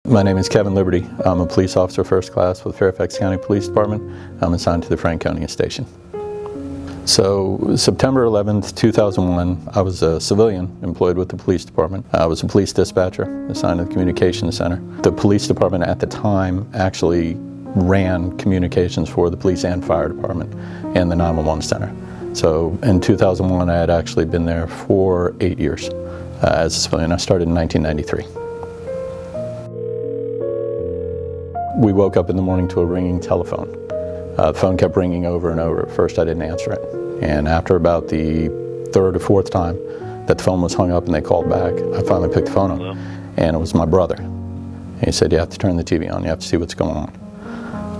My name is Kevin Liberty. I'm a police officer first class with Fairfax County Police Department. I'm assigned to the Franconia Station. So September 11th, 2001, I was a civilian employed with the police department. I was a police dispatcher assigned to the communications center. The police department at the time actually ran communications for the police and fire department and the 911 center. So in 2001, I had actually been there for 8 years as a civilian. I started in 1993. We woke up in the morning to a ringing telephone. The phone kept ringing over and over. At first I didn't answer it. And after about the third or fourth time that the phone was hung up and they called back, I finally picked the phone up. Hello? And it was my brother. And he said, "You have to turn the TV on. You have to see what's going on."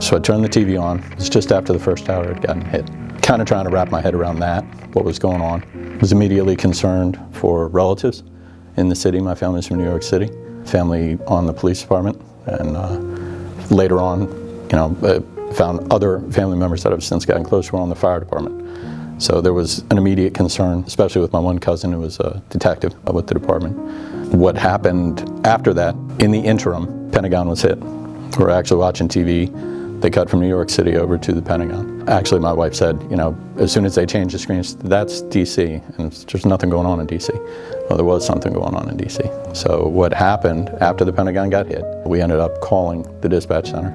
So I turned the TV on. It was just after the first tower had gotten hit. Kind of trying to wrap my head around that, what was going on. I was immediately concerned for relatives in the city. My family's from New York City. Family on the police department. And later on, found other family members that I've since gotten close to on the fire department. So there was an immediate concern, especially with my one cousin who was a detective with the department. What happened after that, in the interim, Pentagon was hit. We were actually watching TV. They cut from New York City over to the Pentagon. Actually, my wife said, as soon as they changed the screens, that's DC, and there's nothing going on in DC. Well, there was something going on in DC. So what happened after the Pentagon got hit, we ended up calling the dispatch center.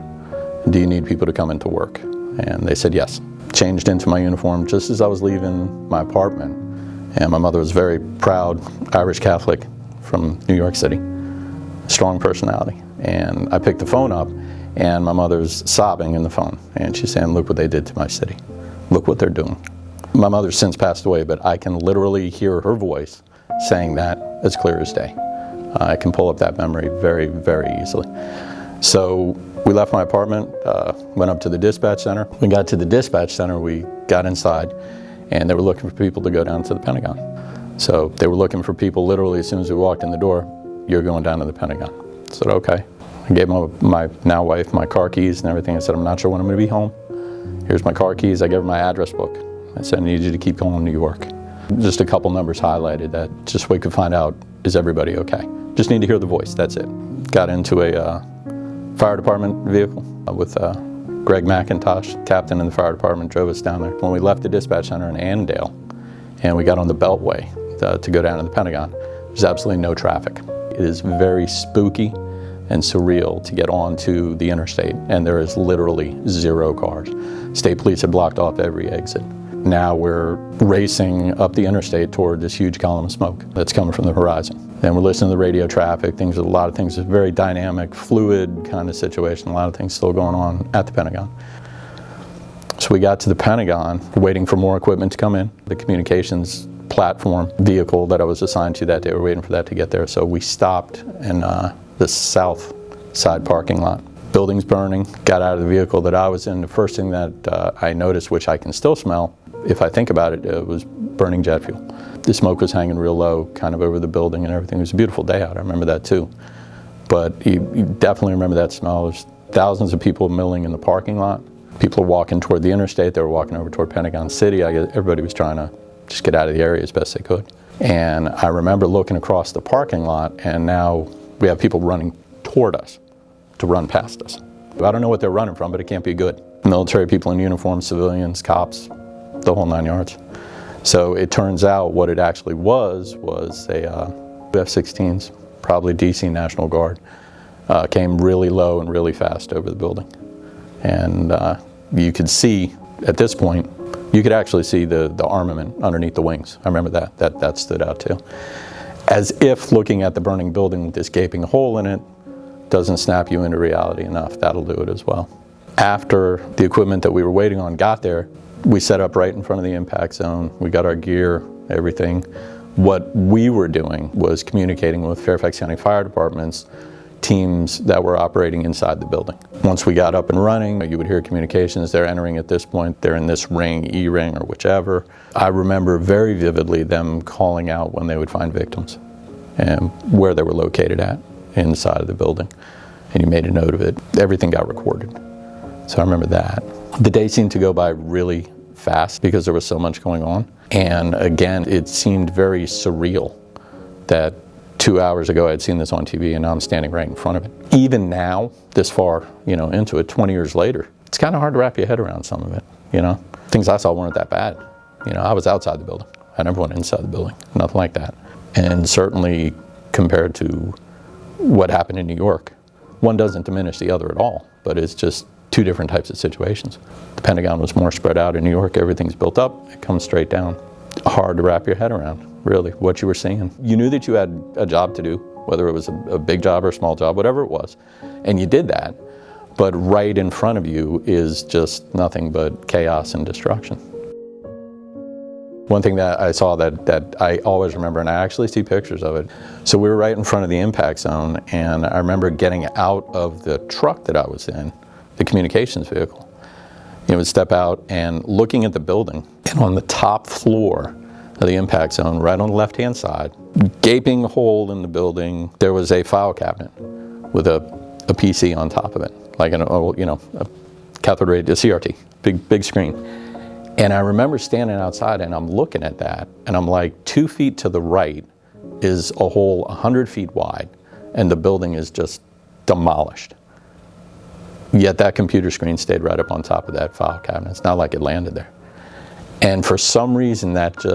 "Do you need people to come into work?" And they said yes. Changed into my uniform just as I was leaving my apartment. And my mother was very proud Irish Catholic from New York City, strong personality. And I picked the phone up, and my mother's sobbing in the phone. And she's saying, "Look what they did to my city. Look what they're doing." My mother's since passed away, but I can literally hear her voice saying that as clear as day. I can pull up that memory very, very easily. So we left my apartment, went up to the dispatch center. We got to the dispatch center, we got inside, and they were looking for people to go down to the Pentagon. So they were looking for people literally as soon as we walked in the door. "You're going down to the Pentagon." I said, "Okay." I gave my now wife my car keys and everything. I said, "I'm not sure when I'm going to be home. Here's my car keys." I gave her my address book. I said, "I need you to keep going to New York." Just a couple numbers highlighted that just so we could find out, is everybody okay? Just need to hear the voice, that's it. Got into a fire department vehicle with Greg McIntosh, captain in the fire department, drove us down there. When we left the dispatch center in Annandale and we got on the Beltway to go down to the Pentagon, there's absolutely no traffic. It is very spooky and surreal to get onto the interstate, and there is literally zero cars. State police had blocked off every exit. Now we're racing up the interstate toward this huge column of smoke that's coming from the horizon. And we're listening to the radio traffic, a lot of things, it's a very dynamic, fluid kind of situation, a lot of things still going on at the Pentagon. So we got to the Pentagon, waiting for more equipment to come in. The communications platform vehicle that I was assigned to that day, we're waiting for that to get there. So we stopped in the south side parking lot. Building's burning, got out of the vehicle that I was in. The first thing that I noticed, which I can still smell, if I think about it, it was burning jet fuel. The smoke was hanging real low, kind of over the building and everything. It was a beautiful day out, I remember that too. But you definitely remember that smell. There's thousands of people milling in the parking lot. People are walking toward the interstate, they were walking over toward Pentagon City. I guess everybody was trying to just get out of the area as best they could. And I remember looking across the parking lot, and now we have people running toward us to run past us. I don't know what they're running from, but it can't be good. Military people in uniform, civilians, cops, the whole 9 yards. So it turns out what it actually was a F-16s, probably DC National Guard, came really low and really fast over the building. And you could see, at this point, you could actually see the armament underneath the wings. I remember that stood out too. As if looking at the burning building with this gaping hole in it doesn't snap you into reality enough, that'll do it as well. After the equipment that we were waiting on got there, we set up right in front of the impact zone. We got our gear, everything. What we were doing was communicating with Fairfax County Fire Department's teams that were operating inside the building. Once we got up and running, you would hear communications. They're entering at this point. They're in this ring, E-ring, or whichever. I remember very vividly them calling out when they would find victims and where they were located at inside of the building. And you made a note of it. Everything got recorded. So I remember that. The day seemed to go by really fast because there was so much going on. And again, it seemed very surreal that 2 hours ago I'd seen this on TV, and now I'm standing right in front of it. Even now, this far, into it, 20 years later, it's kind of hard to wrap your head around some of it, Things I saw weren't that bad. I was outside the building. I never went inside the building, nothing like that. And certainly compared to what happened in New York, one doesn't diminish the other at all, but it's just two different types of situations. The Pentagon was more spread out. In New York, everything's built up, it comes straight down. Hard to wrap your head around, really, what you were seeing. You knew that you had a job to do, whether it was a big job or a small job, whatever it was, and you did that, but right in front of you is just nothing but chaos and destruction. One thing that I saw that I always remember, and I actually see pictures of it, so we were right in front of the impact zone, and I remember getting out of the truck that I was in, the communications vehicle. Would step out and looking at the building, and on the top floor of the impact zone, right on the left-hand side, gaping hole in the building, there was a file cabinet with a PC on top of it, like a cathode ray, a CRT, big screen. And I remember standing outside and I'm looking at that, and I'm like, 2 feet to the right is a hole 100 feet wide, and the building is just demolished. Yet that computer screen stayed right up on top of that file cabinet. It's not like it landed there. And for some reason, that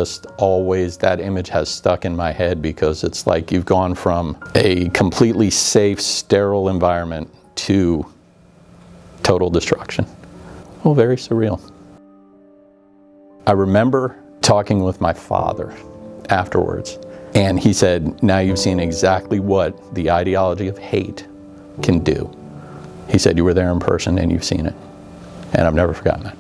image has stuck in my head, because it's like you've gone from a completely safe, sterile environment to total destruction. Well, very surreal. I remember talking with my father afterwards, and he said, now you've seen exactly what the ideology of hate can do. He said, you were there in person and you've seen it. And I've never forgotten that.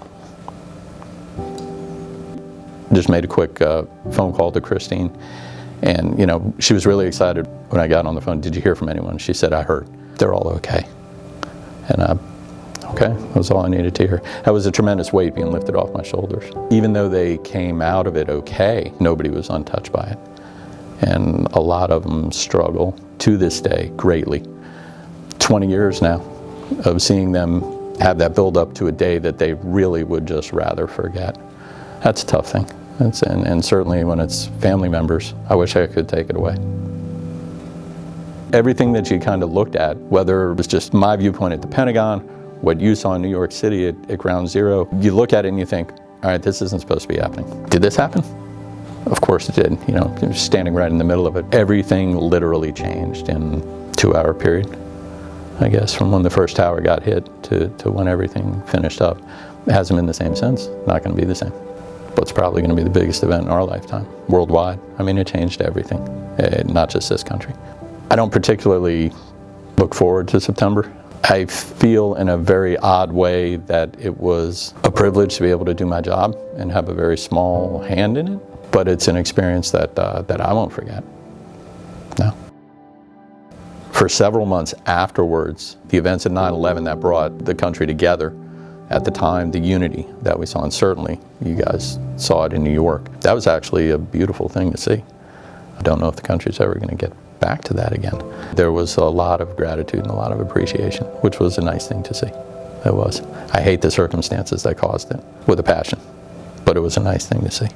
Just made a quick phone call to Christine, and she was really excited when I got on the phone. Did you hear from anyone? She said, I heard. They're all okay. And okay, that was all I needed to hear. That was a tremendous weight being lifted off my shoulders. Even though they came out of it okay, nobody was untouched by it. And a lot of them struggle to this day greatly. 20 years now of seeing them have that build up to a day that they really would just rather forget. That's a tough thing. And certainly when it's family members, I wish I could take it away. Everything that you kind of looked at, whether it was just my viewpoint at the Pentagon, what you saw in New York City at Ground Zero, you look at it and you think, all right, this isn't supposed to be happening. Did this happen? Of course it did. Standing right in the middle of it. Everything literally changed in a 2-hour period, I guess, from when the first tower got hit to when everything finished up. It hasn't been the same since. Not going to be the same. But it's probably going to be the biggest event in our lifetime, worldwide. I mean, it changed everything, not just this country. I don't particularly look forward to September. I feel in a very odd way that it was a privilege to be able to do my job and have a very small hand in it, but it's an experience that I won't forget. No. For several months afterwards, the events of 9/11 that brought the country together, at the time, the unity that we saw, and certainly you guys saw it in New York, that was actually a beautiful thing to see. I don't know if the country's ever going to get back to that again. There was a lot of gratitude and a lot of appreciation, which was a nice thing to see. It was. I hate the circumstances that caused it with a passion, but it was a nice thing to see.